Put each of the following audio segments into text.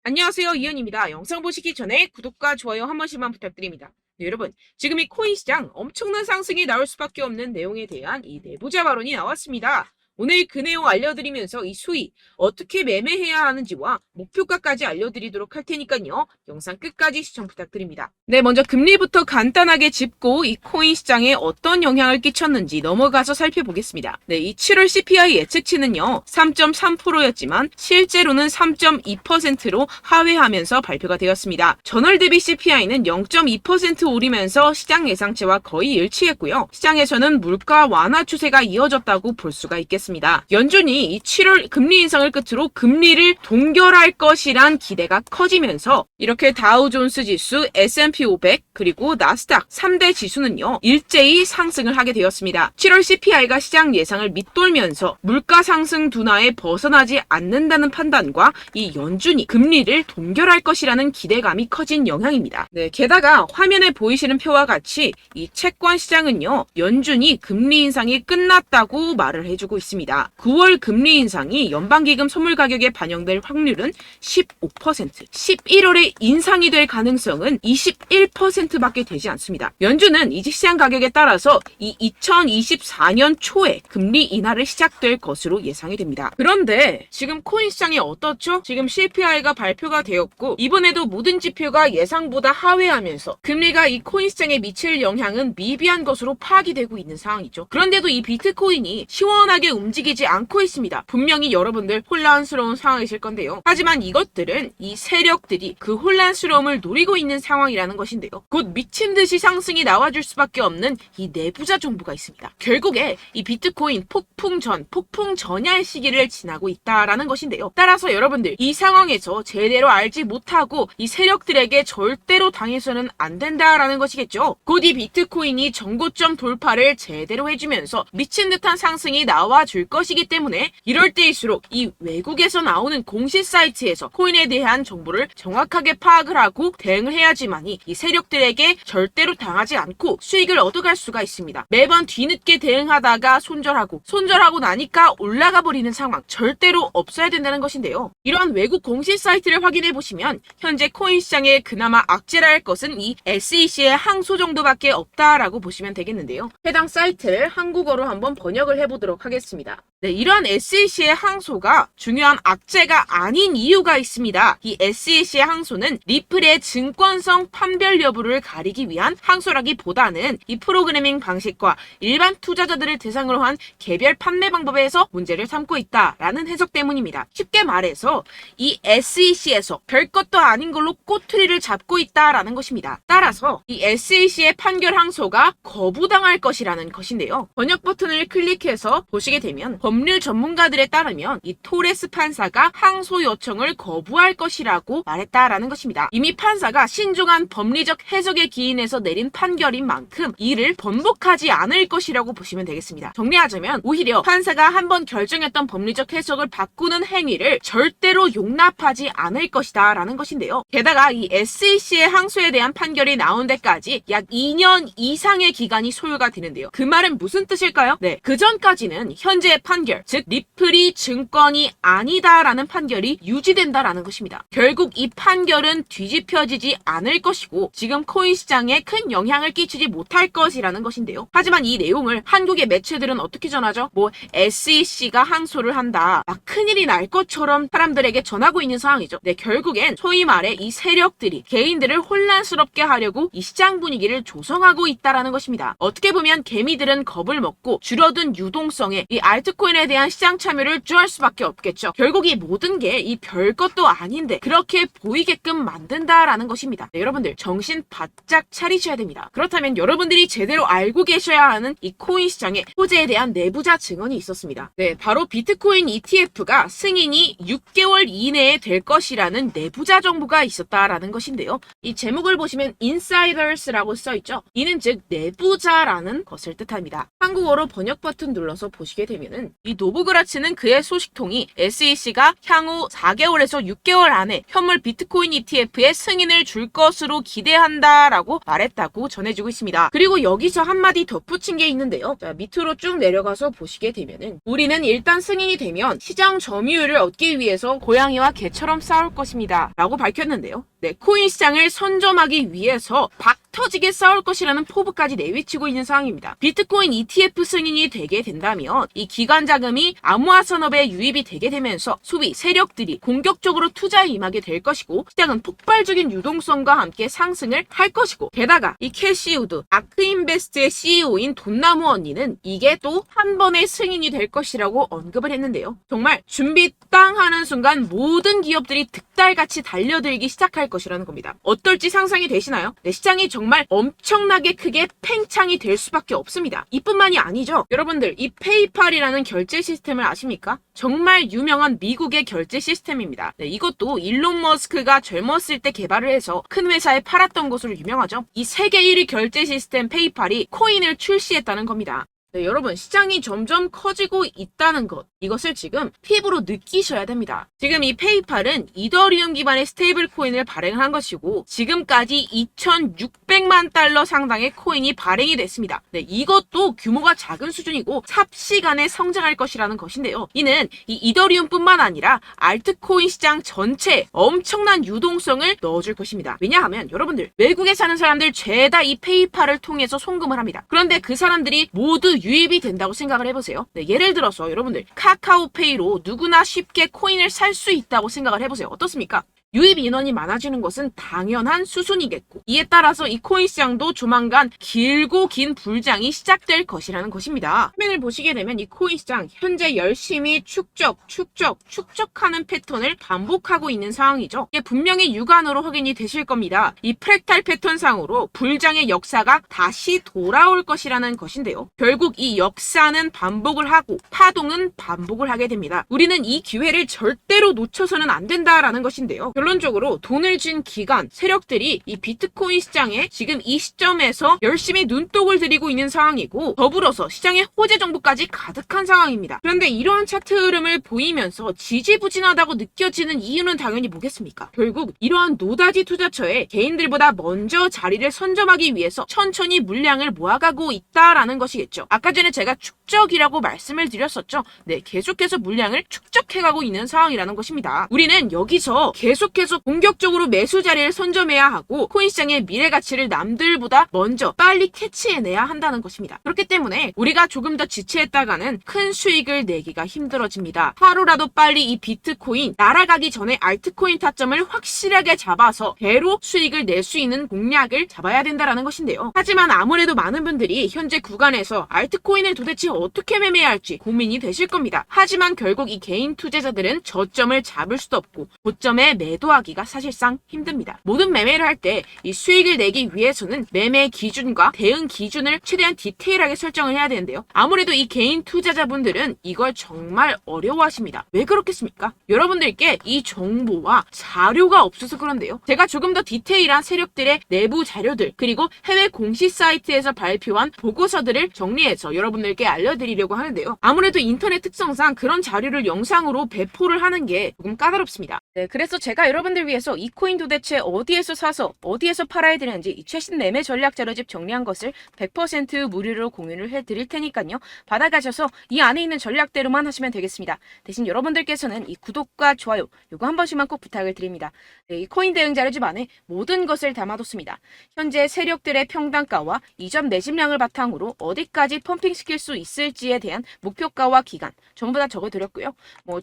안녕하세요, 이현입니다. 영상 보시기 전에 구독과 좋아요 한 번씩만 부탁드립니다. 네, 여러분, 지금 이 코인 시장 엄청난 상승이 나올 수밖에 없는 내용에 대한 이 내부자 발언이 나왔습니다. 오늘 그 내용 알려드리면서 이 수익 어떻게 매매해야 하는지와 목표가까지 알려드리도록 할 테니까요. 영상 끝까지 시청 부탁드립니다. 네, 먼저 금리부터 간단하게 짚고 이 코인 시장에 어떤 영향을 끼쳤는지 넘어가서 살펴보겠습니다. 네, 이 7월 CPI 예측치는요. 3.3%였지만 실제로는 3.2%로 하회하면서 발표가 되었습니다. 전월 대비 CPI는 0.2% 오르면서 시장 예상치와 거의 일치했고요. 시장에서는 물가 완화 추세가 이어졌다고 볼 수가 있겠습니다. 연준이 이 7월 금리 인상을 끝으로 금리를 동결할 것이란 기대가 커지면서 이렇게 다우존스 지수, S&P 500 그리고 나스닥 3대 지수는요. 일제히 상승을 하게 되었습니다. 7월 CPI가 시장 예상을 밑돌면서 물가 상승 둔화에 벗어나지 않는다는 판단과 이 연준이 금리를 동결할 것이라는 기대감이 커진 영향입니다. 네, 게다가 화면에 보이시는 표와 같이 이 채권 시장은요. 연준이 금리 인상이 끝났다고 말을 해주고 있습니다. 9월 금리 인상이 연방기금 선물 가격에 반영될 확률은 15%, 11월에 인상이 될 가능성은 21%밖에 되지 않습니다. 연준은 이직 시장 가격에 따라서 이 2024년 초에 금리 인하를 시작될 것으로 예상이 됩니다. 그런데 지금 코인 시장이 어떻죠? 지금 CPI가 발표가 되었고 이번에도 모든 지표가 예상보다 하회하면서 금리가 이 코인 시장에 미칠 영향은 미비한 것으로 파악이 되고 있는 상황이죠. 그런데도 이 비트코인이 시원하게 움직이지 않고 있습니다. 분명히 여러분들 혼란스러운 상황이실 건데요. 하지만 이것들은 이 세력들이 그 혼란스러움을 노리고 있는 상황이라는 것인데요. 곧 미친 듯이 상승이 나와줄 수밖에 없는 이 내부자 정보가 있습니다. 결국에 이 비트코인 폭풍 전야의 시기를 지나고 있다라는 것인데요. 따라서 여러분들 이 상황에서 제대로 알지 못하고 이 세력들에게 절대로 당해서는 안 된다라는 것이겠죠. 곧 이 비트코인이 정고점 돌파를 제대로 해주면서 미친 듯한 상승이 나와줄 것이기 때문에 이럴 때일수록 이 외국에서 나오는 공시 사이트에서 코인에 대한 정보를 정확하게 파악을 하고 대응을 해야지만이 이 세력들에게 절대로 당하지 않고 수익을 얻어갈 수가 있습니다. 매번 뒤늦게 대응하다가 손절하고 나니까 올라가 버리는 상황 절대로 없어야 된다는 것인데요. 이러한 외국 공시 사이트를 확인해 보시면 현재 코인 시장에 그나마 악재라 할 것은 이 SEC의 항소 정도밖에 없다라고 보시면 되겠는데요. 해당 사이트를 한국어로 한번 번역을 해보도록 하겠습니다. 네, 이러한 SEC의 항소가 중요한 악재가 아닌 이유가 있습니다. 이 SEC의 항소는 리플의 증권성 판별 여부를 가리기 위한 항소라기보다는 이 프로그래밍 방식과 일반 투자자들을 대상으로 한 개별 판매 방법에서 문제를 삼고 있다라는 해석 때문입니다. 쉽게 말해서 이 SEC에서 별것도 아닌 걸로 꼬투리를 잡고 있다라는 것입니다. 따라서 이 SEC의 판결 항소가 거부당할 것이라는 것인데요. 번역 버튼을 클릭해서 보시게 되면 법률 전문가들에 따르면 이 토레스 판사가 항소 요청을 거부할 것이라고 말했다라는 것입니다. 이미 판사가 신중한 법리적 해석에 기인해서 내린 판결인 만큼 이를 번복하지 않을 것이라고 보시면 되겠습니다. 정리하자면 오히려 판사가 한번 결정했던 법리적 해석을 바꾸는 행위를 절대로 용납하지 않을 것이다 라는 것인데요. 게다가 이 SEC의 항소에 대한 판결이 나온 데까지 약 2년 이상의 기간이 소요가 되는데요. 그 말은 무슨 뜻일까요? 네, 그 전까지는 현재의 판결, 즉 리플이 증권이 아니다라는 판결이 유지된다라는 것입니다. 결국 이 판결은 뒤집혀지지 않을 것이고 지금 코인 시장에 큰 영향을 끼치지 못할 것이라는 것인데요. 하지만 이 내용을 한국의 매체들은 어떻게 전하죠? SEC가 항소를 한다. 막 큰일이 날 것처럼 사람들에게 전하고 있는 상황이죠. 네, 결국엔 소위 말해 이 세력들이 개인들을 혼란스럽게 하려고 이 시장 분위기를 조성하고 있다라는 것입니다. 어떻게 보면 개미들은 겁을 먹고 줄어든 유동성에 이 알트코인에 대한 시장 참여를 주할 수밖에 없겠죠. 결국 이 모든 게 이 별것도 아닌데 그렇게 보이게끔 만든다라는 것입니다. 네, 여러분들 정신 바짝 차리셔야 됩니다. 그렇다면 여러분들이 제대로 알고 계셔야 하는 이 코인 시장의 호재에 대한 내부자 증언이 있었습니다. 네, 바로 비트코인 ETF가 승인이 6개월 이내에 될 것이라는 내부자 정보가 있었다라는 것인데요. 이 제목을 보시면 insiders라고 써있죠. 이는 즉 내부자라는 것을 뜻합니다. 한국어로 번역 버튼 눌러서 보시게 되면은 이 노브그라츠는 그의 소식통이 SEC가 향후 4개월에서 6개월 안에 현물 비트코인 ETF에 승인을 줄 것으로 기대한다라고 말했다고 전해지고 있습니다. 그리고 여기서 한마디 덧붙인 게 있는데요. 자, 밑으로 쭉 내려가서 보시게 되면은 우리는 일단 승인이 되면 시장 점유율을 얻기 위해서 고양이와 개처럼 싸울 것입니다. 라고 밝혔는데요. 네, 코인 시장을 선점하기 위해서 박 터지게 싸울 것이라는 포부까지 내비치고 있는 상황입니다. 비트코인 ETF 승인이 되게 된다면 이 기관 자금이 암호화 산업에 유입이 되게 되면서 소비 세력들이 공격적으로 투자에 임하게 될 것이고 시장은 폭발적인 유동성과 함께 상승을 할 것이고 게다가 이 캐시 우드 아크인베스트의 CEO인 돈나무 언니는 이게 또 한 번의 승인이 될 것이라고 언급을 했는데요. 정말 준비 땅 하는 순간 모든 기업들이 득달같이 달려들기 시작할 것이라는 겁니다. 어떨지 상상이 되시나요? 네, 시장이 정말 엄청나게 크게 팽창이 될 수밖에 없습니다. 이뿐만이 아니죠. 여러분들 이 페이팔이라는 결제 시스템을 아십니까? 정말 유명한 미국의 결제 시스템입니다. 네, 이것도 일론 머스크가 젊었을 때 개발을 해서 큰 회사에 팔았던 것으로 유명하죠. 이 세계 1위 결제 시스템 페이팔이 코인을 출시했다는 겁니다. 네, 여러분 시장이 점점 커지고 있다는 것 이것을 지금 피부로 느끼셔야 됩니다. 지금 이 페이팔은 이더리움 기반의 스테이블 코인을 발행을 한 것이고 지금까지 2,600만 달러 상당의 코인이 발행이 됐습니다. 네, 이것도 규모가 작은 수준이고 삽시간에 성장할 것이라는 것인데요. 이는 이 이더리움뿐만 아니라 알트코인 시장 전체에 엄청난 유동성을 넣어줄 것입니다. 왜냐하면 여러분들 외국에 사는 사람들 죄다 이 페이팔을 통해서 송금을 합니다. 그런데 그 사람들이 모두 유입이 된다고 생각을 해보세요. 네, 예를 들어서 여러분들 카카오페이로 누구나 쉽게 코인을 살 수 있다고 생각을 해보세요. 어떻습니까? 유입 인원이 많아지는 것은 당연한 수순이겠고 이에 따라서 이 코인 시장도 조만간 길고 긴 불장이 시작될 것이라는 것입니다. 화면을 보시게 되면 이 코인 시장 현재 열심히 축적하는 패턴을 반복하고 있는 상황이죠. 이게 분명히 육안으로 확인이 되실 겁니다. 이 프랙탈 패턴상으로 불장의 역사가 다시 돌아올 것이라는 것인데요. 결국 이 역사는 반복을 하고 파동은 반복을 하게 됩니다. 우리는 이 기회를 절대로 놓쳐서는 안 된다라는 것인데요. 결론적으로 돈을 쥔 기관, 세력들이 이 비트코인 시장에 지금 이 시점에서 열심히 눈독을 들이고 있는 상황이고 더불어서 시장에 호재 정보까지 가득한 상황입니다. 그런데 이러한 차트 흐름을 보이면서 지지부진하다고 느껴지는 이유는 당연히 뭐겠습니까? 결국 이러한 노다지 투자처에 개인들보다 먼저 자리를 선점하기 위해서 천천히 물량을 모아가고 있다라는 것이겠죠. 아까 전에 제가 축적이라고 말씀을 드렸었죠. 네, 계속해서 물량을 축적해가고 있는 상황이라는 것입니다. 우리는 여기서 계속해서 공격적으로 매수 자리를 선점해야 하고 코인 시장의 미래 가치를 남들보다 먼저 빨리 캐치해내야 한다는 것입니다. 그렇기 때문에 우리가 조금 더 지체했다가는 큰 수익을 내기가 힘들어집니다. 하루라도 빨리 이 비트코인 날아가기 전에 알트코인 타점을 확실하게 잡아서 배로 수익을 낼 수 있는 공략을 잡아야 된다는 것인데요. 하지만 아무래도 많은 분들이 현재 구간에서 알트코인을 도대체 어떻게 매매해야 할지 고민이 되실 겁니다. 하지만 결국 이 개인 투자자들은 저점을 잡을 수도 없고 고점에 매도하기가 사실상 힘듭니다. 모든 매매를 할 때 이 수익을 내기 위해서는 매매 기준과 대응 기준을 최대한 디테일하게 설정을 해야 되는데요. 아무래도 이 개인 투자자분들은 이걸 정말 어려워하십니다. 왜 그렇겠습니까? 여러분들께 이 정보와 자료가 없어서 그런데요. 제가 조금 더 디테일한 세력들의 내부 자료들 그리고 해외 공시 사이트에서 발표한 보고서들을 정리해서 여러분들께 알려드리려고 하는데요. 아무래도 인터넷 특성상 그런 자료를 영상으로 배포를 하는 게 조금 까다롭습니다. 네, 그래서 제가 여러분들 위해서 이 코인 도대체 어디에서 사서 어디에서 팔아야 되는지 이 최신 매매 전략 자료집 정리한 것을 100% 무료로 공유를 해드릴 테니까요. 받아가셔서 이 안에 있는 전략대로만 하시면 되겠습니다. 대신 여러분들께서는 이 구독과 좋아요 요거 한 번씩만 꼭 부탁을 드립니다. 네, 이 코인 대응 자료집 안에 모든 것을 담아뒀습니다. 현재 세력들의 평단가와 이점 내집량을 바탕으로 어디까지 펌핑시킬 수 있을지에 대한 목표가와 기간 전부 다 적어드렸고요.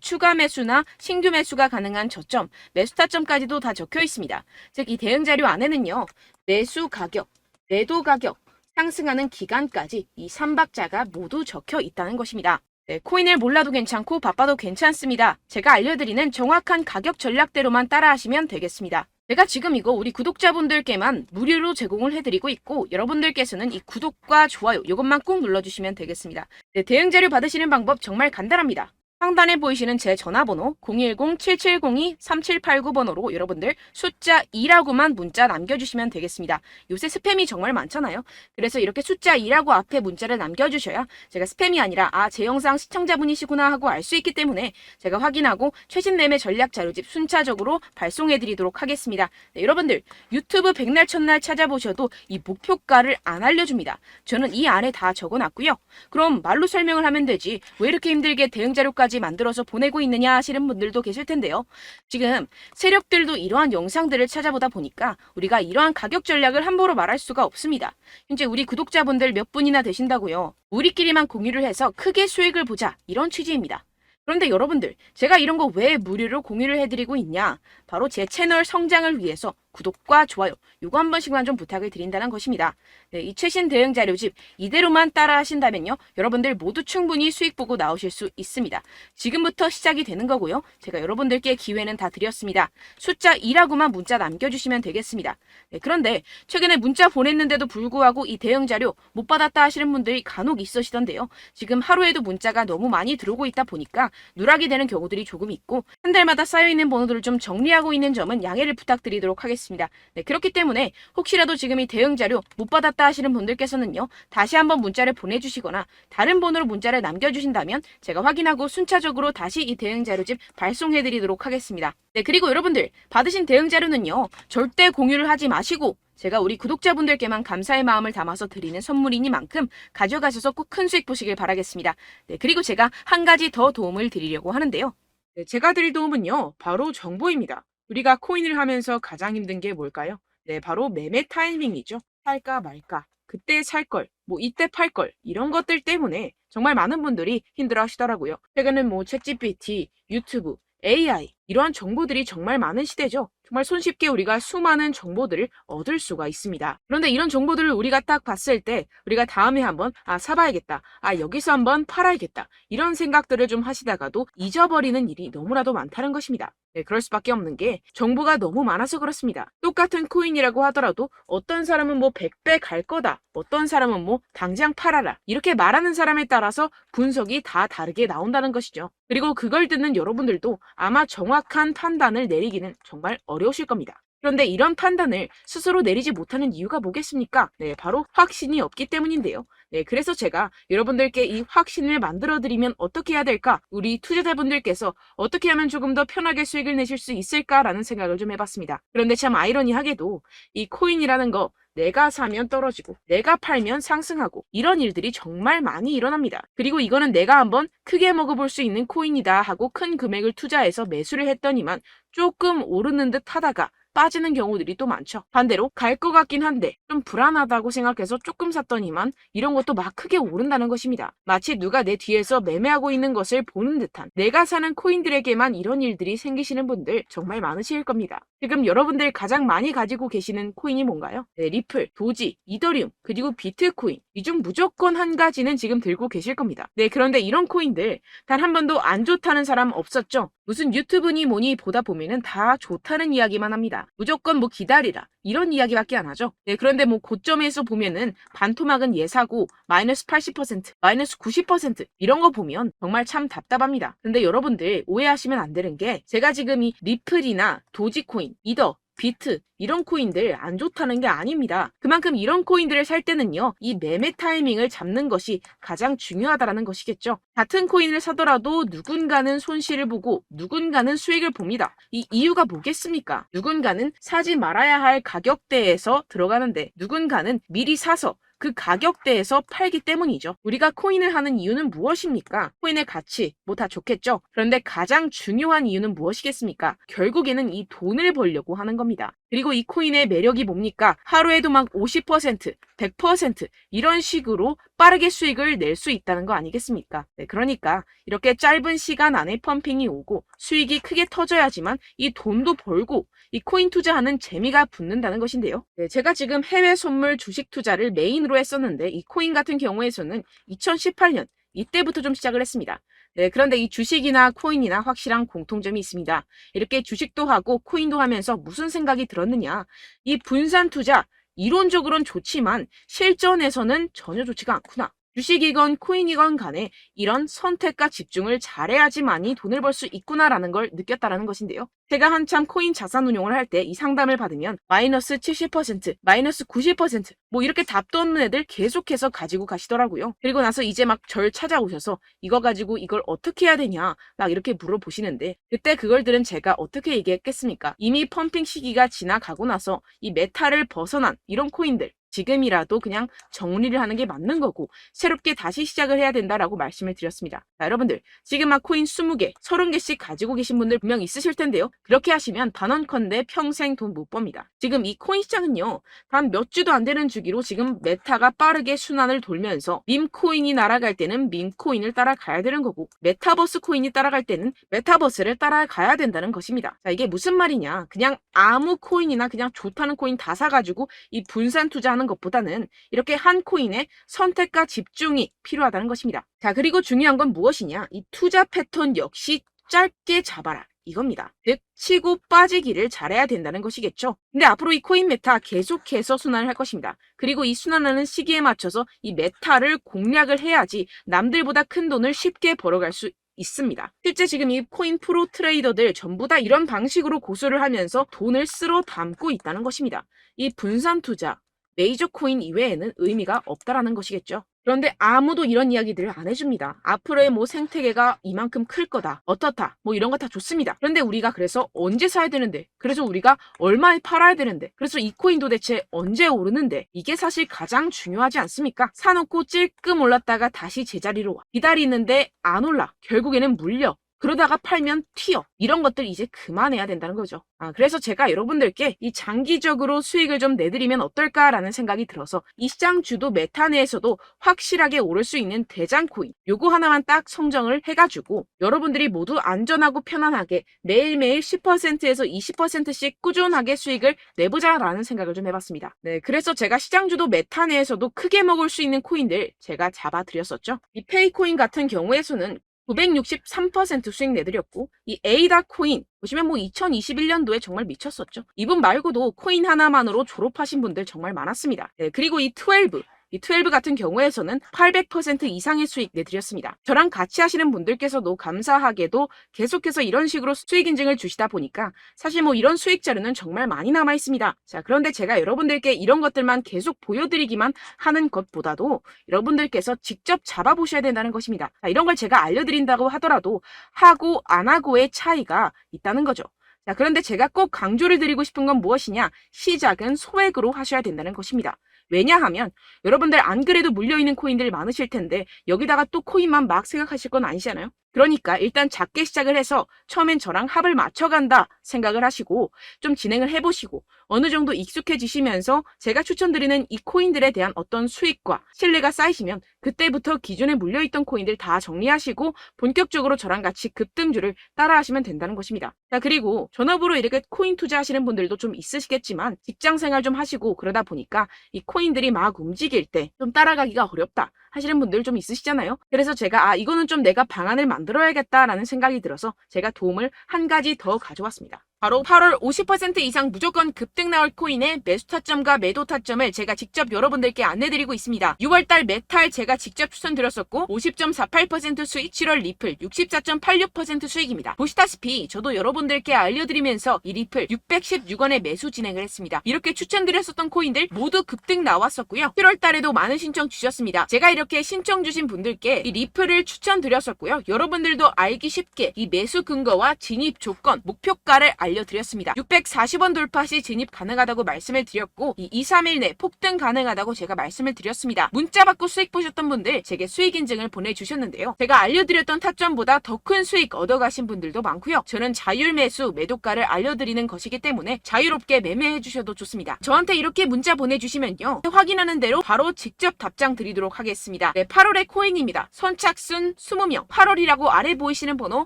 추가 매수나 신규 매수가 가능한 저점, 매수 타점까지도 다 적혀 있습니다. 즉 이 대응 자료 안에는요. 매수 가격, 매도 가격, 상승하는 기간까지 이 3박자가 모두 적혀 있다는 것입니다. 네, 코인을 몰라도 괜찮고 바빠도 괜찮습니다. 제가 알려드리는 정확한 가격 전략대로만 따라하시면 되겠습니다. 제가 지금 이거 우리 구독자분들께만 무료로 제공을 해드리고 있고 여러분들께서는 이 구독과 좋아요 이것만 꼭 눌러주시면 되겠습니다. 네, 대응 자료 받으시는 방법 정말 간단합니다. 상단에 보이시는 제 전화번호 010-7702-3789번호로 여러분들 숫자 2라고만 문자 남겨주시면 되겠습니다. 요새 스팸이 정말 많잖아요. 그래서 이렇게 숫자 2라고 앞에 문자를 남겨주셔야 제가 스팸이 아니라 제 영상 시청자분이시구나 하고 알 수 있기 때문에 제가 확인하고 최신 매매 전략 자료집 순차적으로 발송해드리도록 하겠습니다. 네, 여러분들 유튜브 백날 첫날 찾아보셔도 이 목표가를 안 알려줍니다. 저는 이 안에 다 적어놨고요. 그럼 말로 설명을 하면 되지 왜 이렇게 힘들게 대응 자료까지 만들어서 보내고 있느냐 하시는 분들도 계실 텐데요. 지금 세력들도 이러한 영상들을 찾아보다 보니까 우리가 이러한 가격 전략을 함부로 말할 수가 없습니다. 현재 우리 구독자분들 몇 분이나 되신다고요. 우리끼리만 공유를 해서 크게 수익을 보자 이런 취지입니다. 그런데 여러분들 제가 이런 거 왜 무료로 공유를 해드리고 있냐? 바로 제 채널 성장을 위해서 구독과 좋아요 요거 한 번씩만 좀 부탁을 드린다는 것입니다. 네, 이 최신 대응 자료집 이대로만 따라 하신다면요. 여러분들 모두 충분히 수익 보고 나오실 수 있습니다. 지금부터 시작이 되는 거고요. 제가 여러분들께 기회는 다 드렸습니다. 숫자 2라고만 문자 남겨주시면 되겠습니다. 네, 그런데 최근에 문자 보냈는데도 불구하고 이 대응 자료 못 받았다 하시는 분들이 간혹 있으시던데요. 지금 하루에도 문자가 너무 많이 들어오고 있다 보니까 누락이 되는 경우들이 조금 있고 한 달마다 쌓여있는 번호들을 좀 정리하고 있는 점은 양해를 부탁드리도록 하겠습니다. 네, 그렇기 때문에 혹시라도 지금 이 대응 자료 못 받았다 하시는 분들께서는요. 다시 한번 문자를 보내주시거나 다른 번호로 문자를 남겨주신다면 제가 확인하고 순차적으로 다시 이 대응 자료집 발송해드리도록 하겠습니다. 네, 그리고 여러분들 받으신 대응 자료는요. 절대 공유를 하지 마시고 제가 우리 구독자분들께만 감사의 마음을 담아서 드리는 선물이니만큼 가져가셔서 꼭 큰 수익 보시길 바라겠습니다. 네, 그리고 제가 한 가지 더 도움을 드리려고 하는데요. 네, 제가 드릴 도움은요. 바로 정보입니다. 우리가 코인을 하면서 가장 힘든 게 뭘까요? 네, 바로 매매 타이밍이죠. 살까 말까, 그때 살 걸, 뭐 이때 팔 걸, 이런 것들 때문에 정말 많은 분들이 힘들어 하시더라고요. 최근엔 뭐 챗GPT, 유튜브, AI 이러한 정보들이 정말 많은 시대죠. 정말 손쉽게 우리가 수많은 정보들을 얻을 수가 있습니다. 그런데 이런 정보들을 우리가 딱 봤을 때 우리가 다음에 한번 사봐야겠다. 여기서 한번 팔아야겠다. 이런 생각들을 좀 하시다가도 잊어버리는 일이 너무나도 많다는 것입니다. 네, 그럴 수밖에 없는 게 정보가 너무 많아서 그렇습니다. 똑같은 코인이라고 하더라도 어떤 사람은 뭐 100배 갈 거다. 어떤 사람은 뭐 당장 팔아라. 이렇게 말하는 사람에 따라서 분석이 다 다르게 나온다는 것이죠. 그리고 그걸 듣는 여러분들도 아마 정확한 판단을 내리기는 정말 어려우실 겁니다. 그런데 이런 판단을 스스로 내리지 못하는 이유가 뭐겠습니까? 네, 바로 확신이 없기 때문인데요. 네, 그래서 제가 여러분들께 이 확신을 만들어드리면 어떻게 해야 될까? 우리 투자자분들께서 어떻게 하면 조금 더 편하게 수익을 내실 수 있을까라는 생각을 좀 해봤습니다. 그런데 참 아이러니하게도 이 코인이라는 거 내가 사면 떨어지고 내가 팔면 상승하고 이런 일들이 정말 많이 일어납니다. 그리고 이거는 내가 한번 크게 먹어볼 수 있는 코인이다 하고 큰 금액을 투자해서 매수를 했더니만 조금 오르는 듯 하다가 빠지는 경우들이 또 많죠. 반대로 갈 것 같긴 한데 좀 불안하다고 생각해서 조금 샀더니만 이런 것도 막 크게 오른다는 것입니다. 마치 누가 내 뒤에서 매매하고 있는 것을 보는 듯한 내가 사는 코인들에게만 이런 일들이 생기시는 분들 정말 많으실 겁니다. 지금 여러분들 가장 많이 가지고 계시는 코인이 뭔가요? 네, 리플, 도지, 이더리움, 그리고 비트코인 이 중 무조건 한 가지는 지금 들고 계실 겁니다. 네, 그런데 이런 코인들 단 한 번도 안 좋다는 사람 없었죠? 무슨 유튜브니 뭐니 보다 보면은 다 좋다는 이야기만 합니다. 무조건 뭐 기다리라 이런 이야기밖에 안 하죠. 네, 그런데 뭐 고점에서 보면은 반토막은 예사고 마이너스 80%, 마이너스 90% 이런 거 보면 정말 참 답답합니다. 근데 여러분들 오해하시면 안 되는 게 제가 지금 이 리플이나 도지코인, 이더, 비트 이런 코인들 안 좋다는 게 아닙니다. 그만큼 이런 코인들을 살 때는요. 이 매매 타이밍을 잡는 것이 가장 중요하다는 것이겠죠. 같은 코인을 사더라도 누군가는 손실을 보고 누군가는 수익을 봅니다. 이 이유가 뭐겠습니까? 누군가는 사지 말아야 할 가격대에서 들어가는데 누군가는 미리 사서 그 가격대에서 팔기 때문이죠. 우리가 코인을 하는 이유는 무엇입니까? 코인의 가치, 뭐 다 좋겠죠? 그런데 가장 중요한 이유는 무엇이겠습니까? 결국에는 이 돈을 벌려고 하는 겁니다. 그리고 이 코인의 매력이 뭡니까? 하루에도 막 50%, 100% 이런 식으로 빠르게 수익을 낼 수 있다는 거 아니겠습니까? 네, 그러니까 이렇게 짧은 시간 안에 펌핑이 오고 수익이 크게 터져야지만 이 돈도 벌고 이 코인 투자하는 재미가 붙는다는 것인데요. 네, 제가 지금 해외 선물 주식 투자를 메인으로 했었는데 이 코인 같은 경우에서는 2018년 이때부터 좀 시작을 했습니다. 네, 그런데 이 주식이나 코인이나 확실한 공통점이 있습니다. 이렇게 주식도 하고 코인도 하면서 무슨 생각이 들었느냐? 이 분산 투자 이론적으로는 좋지만 실전에서는 전혀 좋지가 않구나. 주식이건 코인이건 간에 이런 선택과 집중을 잘해야지만이 돈을 벌 수 있구나라는 걸 느꼈다라는 것인데요. 제가 한참 코인 자산 운용을 할 때 이 상담을 받으면 마이너스 70%, 마이너스 90%, 뭐 이렇게 답도 없는 애들 계속해서 가지고 가시더라고요. 그리고 나서 이제 막 절 찾아오셔서 이거 가지고 이걸 어떻게 해야 되냐 막 이렇게 물어보시는데 그때 그걸 들은 제가 어떻게 얘기했겠습니까? 이미 펌핑 시기가 지나가고 나서 이 메타를 벗어난 이런 코인들 지금이라도 그냥 정리를 하는 게 맞는 거고 새롭게 다시 시작을 해야 된다라고 말씀을 드렸습니다. 자, 여러분들 지금 막 코인 20개, 30개씩 가지고 계신 분들 분명 있으실 텐데요. 그렇게 하시면 단언컨대 평생 돈 못 법니다. 지금 이 코인 시장은요. 단 몇 주도 안 되는 주기로 지금 메타가 빠르게 순환을 돌면서 밈코인이 날아갈 때는 밈코인을 따라가야 되는 거고 메타버스 코인이 따라갈 때는 메타버스를 따라가야 된다는 것입니다. 자, 이게 무슨 말이냐. 그냥 아무 코인이나 그냥 좋다는 코인 다 사가지고 이 분산 투자하는 것보다는 이렇게 한 코인에 선택과 집중이 필요하다는 것입니다. 자, 그리고 중요한 건 무엇이냐? 이 투자 패턴 역시 짧게 잡아라. 이겁니다. 즉 치고 빠지기를 잘해야 된다는 것이겠죠. 근데 앞으로 이 코인 메타 계속해서 순환을 할 것입니다. 그리고 이 순환하는 시기에 맞춰서 이 메타를 공략을 해야지 남들보다 큰 돈을 쉽게 벌어갈 수 있습니다. 실제 지금 이 코인 프로 트레이더들 전부 다 이런 방식으로 고수를 하면서 돈을 쓸어 담고 있다는 것입니다. 이 분산 투자, 메이저 코인 이외에는 의미가 없다라는 것이겠죠. 그런데 아무도 이런 이야기들을 안 해줍니다. 앞으로의 뭐 생태계가 이만큼 클 거다. 어떻다. 뭐 이런 거 다 좋습니다. 그런데 우리가 그래서 언제 사야 되는데? 그래서 우리가 얼마에 팔아야 되는데? 그래서 이 코인도 대체 언제 오르는데? 이게 사실 가장 중요하지 않습니까? 사놓고 찔끔 올랐다가 다시 제자리로 와. 기다리는데 안 올라. 결국에는 물려. 그러다가 팔면 튀어. 이런 것들 이제 그만해야 된다는 거죠. 그래서 제가 여러분들께 이 장기적으로 수익을 좀 내드리면 어떨까라는 생각이 들어서 이 시장 주도 메타 내에서도 확실하게 오를 수 있는 대장 코인 요거 하나만 딱 선정을 해가지고 여러분들이 모두 안전하고 편안하게 매일매일 10%에서 20%씩 꾸준하게 수익을 내보자라는 생각을 좀 해봤습니다. 네, 그래서 제가 시장 주도 메타 내에서도 크게 먹을 수 있는 코인들 제가 잡아드렸었죠. 이 페이코인 같은 경우에서는 963% 수익 내드렸고 이 에이다 코인 보시면 뭐 2021년도에 정말 미쳤었죠. 이분 말고도 코인 하나만으로 졸업하신 분들 정말 많았습니다. 네, 그리고 이 12 같은 경우에서는 800% 이상의 수익 내드렸습니다. 저랑 같이 하시는 분들께서도 감사하게도 계속해서 이런 식으로 수익 인증을 주시다 보니까 사실 뭐 이런 수익 자료는 정말 많이 남아 있습니다. 자, 그런데 제가 여러분들께 이런 것들만 계속 보여드리기만 하는 것보다도 여러분들께서 직접 잡아보셔야 된다는 것입니다. 자, 이런 걸 제가 알려드린다고 하더라도 하고 안 하고의 차이가 있다는 거죠. 자, 그런데 제가 꼭 강조를 드리고 싶은 건 무엇이냐? 시작은 소액으로 하셔야 된다는 것입니다. 왜냐하면 여러분들 안 그래도 물려있는 코인들 많으실 텐데 여기다가 또 코인만 막 생각하실 건 아니잖아요. 그러니까 일단 작게 시작을 해서 처음엔 저랑 합을 맞춰간다 생각을 하시고 좀 진행을 해보시고 어느 정도 익숙해지시면서 제가 추천드리는 이 코인들에 대한 어떤 수익과 신뢰가 쌓이시면 그때부터 기존에 물려있던 코인들 다 정리하시고 본격적으로 저랑 같이 급등주를 따라하시면 된다는 것입니다. 자, 그리고 전업으로 이렇게 코인 투자하시는 분들도 좀 있으시겠지만 직장생활 좀 하시고 그러다 보니까 이 코인들이 막 움직일 때 좀 따라가기가 어렵다 하시는 분들 좀 있으시잖아요. 그래서 제가 이거는 좀 내가 방안을 만들어야겠다라는 생각이 들어서 제가 도움을 한 가지 더 가져왔습니다. 바로 8월 50% 이상 무조건 급등 나올 코인의 매수 타점과 매도 타점을 제가 직접 여러분들께 안내드리고 있습니다. 6월달 메탈 제가 직접 추천드렸었고 50.48% 수익, 7월 리플 64.86% 수익입니다. 보시다시피 저도 여러분들께 알려드리면서 이 리플 616원에 매수 진행을 했습니다. 이렇게 추천드렸었던 코인들 모두 급등 나왔었고요. 7월달에도 많은 신청 주셨습니다. 제가 이렇게 신청 주신 분들께 이 리플을 추천드렸었고요. 여러분들도 알기 쉽게 이 매수 근거와 진입 조건, 목표가를 알려드렸습니다. 640원 돌파 시 진입 가능하다고 말씀을 드렸고 이 2-3일 내 폭등 가능하다고 제가 말씀을 드렸습니다. 문자 받고 수익 보셨던 분들 제게 수익 인증을 보내주셨는데요. 제가 알려드렸던 타점보다 더 큰 수익 얻어가신 분들도 많고요. 저는 자율 매수 매도가를 알려드리는 것이기 때문에 자유롭게 매매해 주셔도 좋습니다. 저한테 이렇게 문자 보내주시면요. 확인하는 대로 바로 직접 답장 드리도록 하겠습니다. 네, 8월의 코인입니다. 선착순 20명 8월이라고 아래 보이시는 번호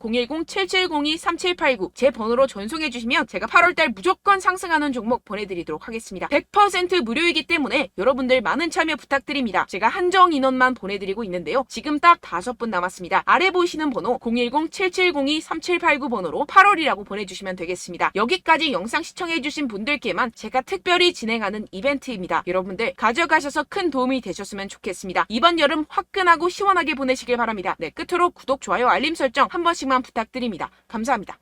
010-7702-3789 제 번호로 전송해 신청해주시면 제가 8월달 무조건 상승하는 종목 보내드리도록 하겠습니다. 100% 무료이기 때문에 여러분들 많은 참여 부탁드립니다. 제가 한정 인원만 보내드리고 있는데요. 지금 딱 5분 남았습니다. 아래 보이시는 번호 010-7702-3789 번호로 8월이라고 보내주시면 되겠습니다. 여기까지 영상 시청해주신 분들께만 제가 특별히 진행하는 이벤트입니다. 여러분들 가져가셔서 큰 도움이 되셨으면 좋겠습니다. 이번 여름 화끈하고 시원하게 보내시길 바랍니다. 네, 끝으로 구독, 좋아요, 알림 설정 한 번씩만 부탁드립니다. 감사합니다.